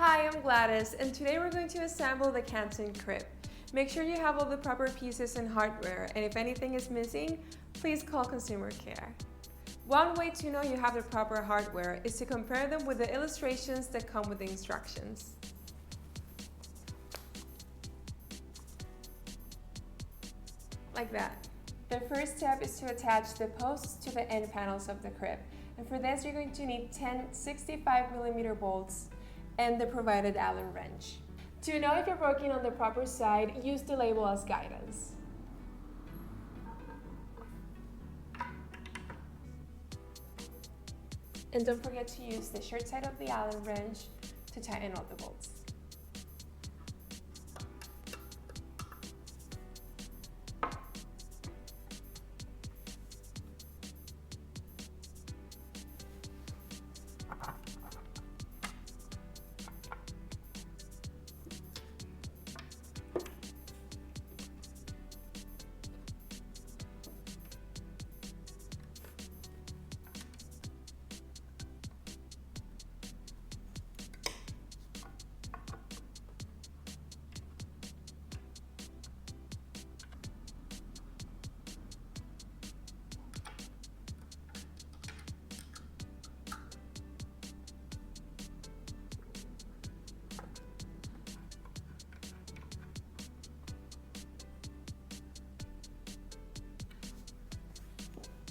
Hi, I'm Gladys, and today we're going to assemble the Canton crib. Make sure you have all the proper pieces and hardware, and if anything is missing, please call consumer care. One way to know you have the proper hardware is to compare them with the illustrations that come with the instructions. Like that. The first step is to attach the posts to the end panels of the crib. And for this, you're going to need 10 65mm bolts and the provided Allen wrench. To know if you're working on the proper side, use the label as guidance. And don't forget to use the short side of the Allen wrench to tighten all the bolts.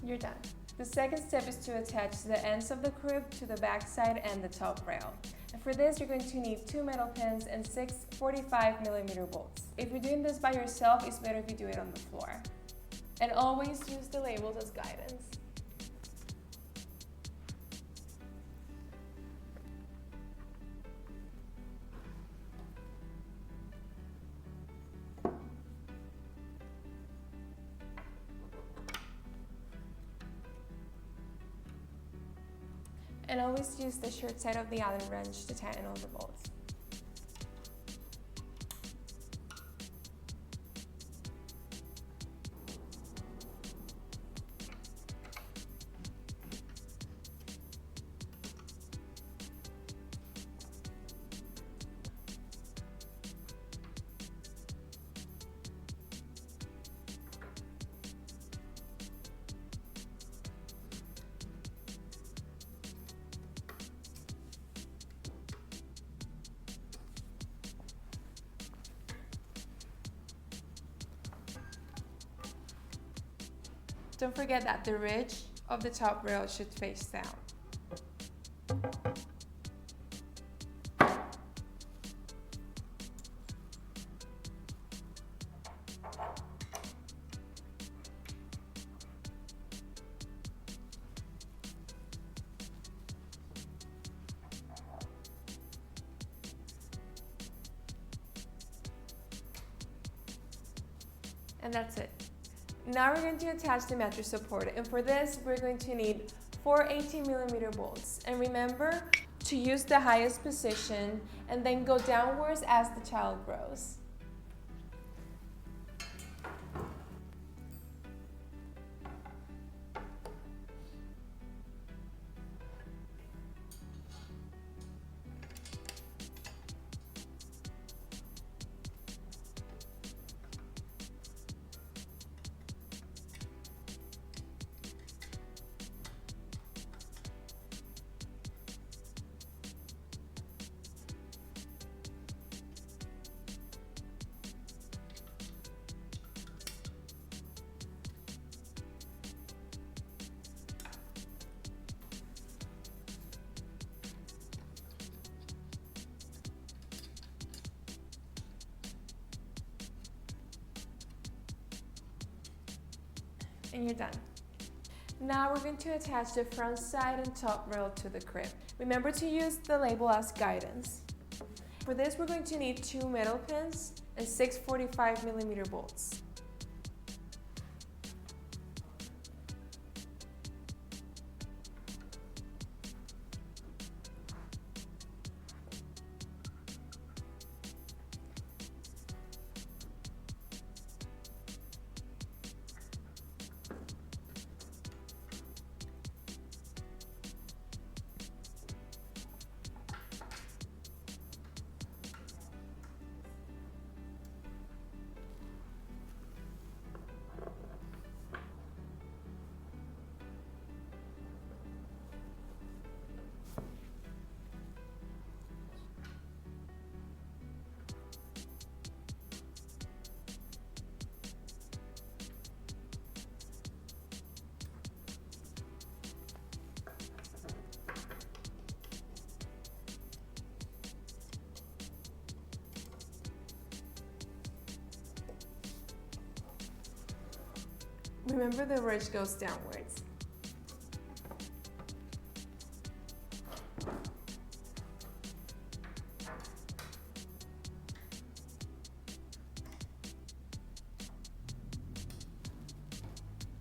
You're done. The second step is to attach the ends of the crib to the back side and the top rail. And for this, you're going to need 2 metal pins and 6 45mm bolts. If you're doing this by yourself, it's better if you do it on the floor. And always use the labels as guidance. And always use the short side of the Allen wrench to tighten all the bolts. Don't forget that the ridge of the top rail should face down. And that's it. Now we're going to attach the mattress support, and for this we're going to need 4 18mm bolts. And remember to use the highest position and then go downwards as the child grows. And you're done. Now we're going to attach the front side and top rail to the crib. Remember to use the label as guidance. For this, we're going to need 2 metal pins and 6 45mm bolts. Remember the ridge goes downwards.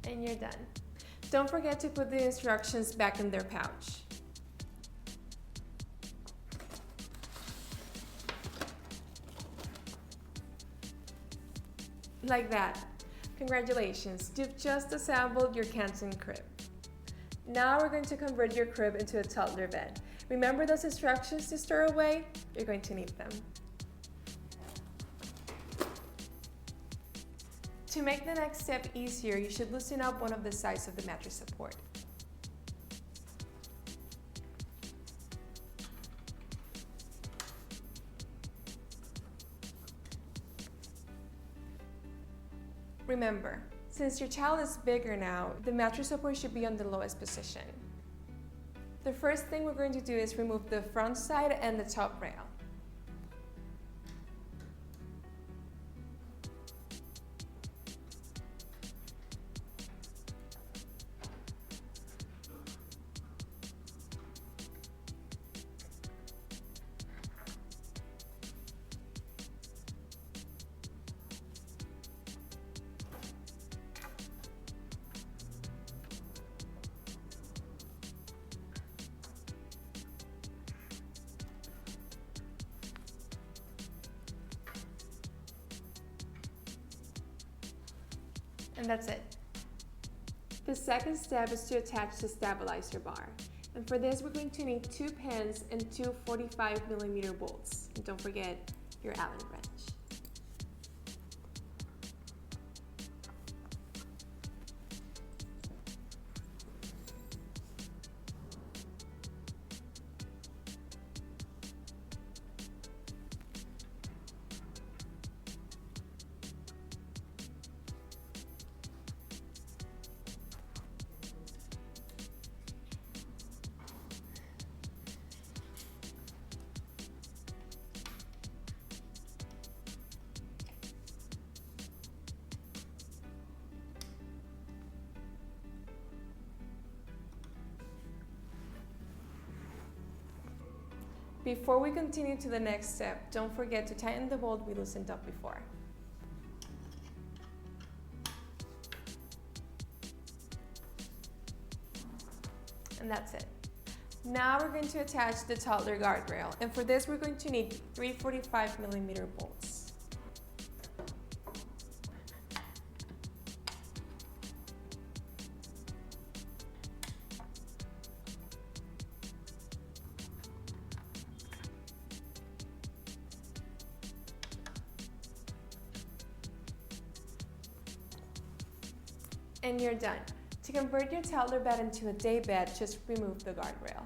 And you're done. Don't forget to put the instructions back in their pouch. Like that. Congratulations, you've just assembled your Canton crib. Now we're going to convert your crib into a toddler bed. Remember those instructions to store away? You're going to need them. To make the next step easier, you should loosen up one of the sides of the mattress support. Remember, since your child is bigger now, the mattress support should be on the lowest position. The first thing we're going to do is remove the front side and the top rail. And that's it. The second step is to attach the stabilizer bar. And for this, we're going to need 2 pins and 2 45mm bolts. And don't forget your Allen wrench. Before we continue to the next step, don't forget to tighten the bolt we loosened up before. And that's it. Now we're going to attach the toddler guardrail, and for this we're going to need 3 45mm bolts. And you're done. To convert your toddler bed into a day bed, just remove the guardrail.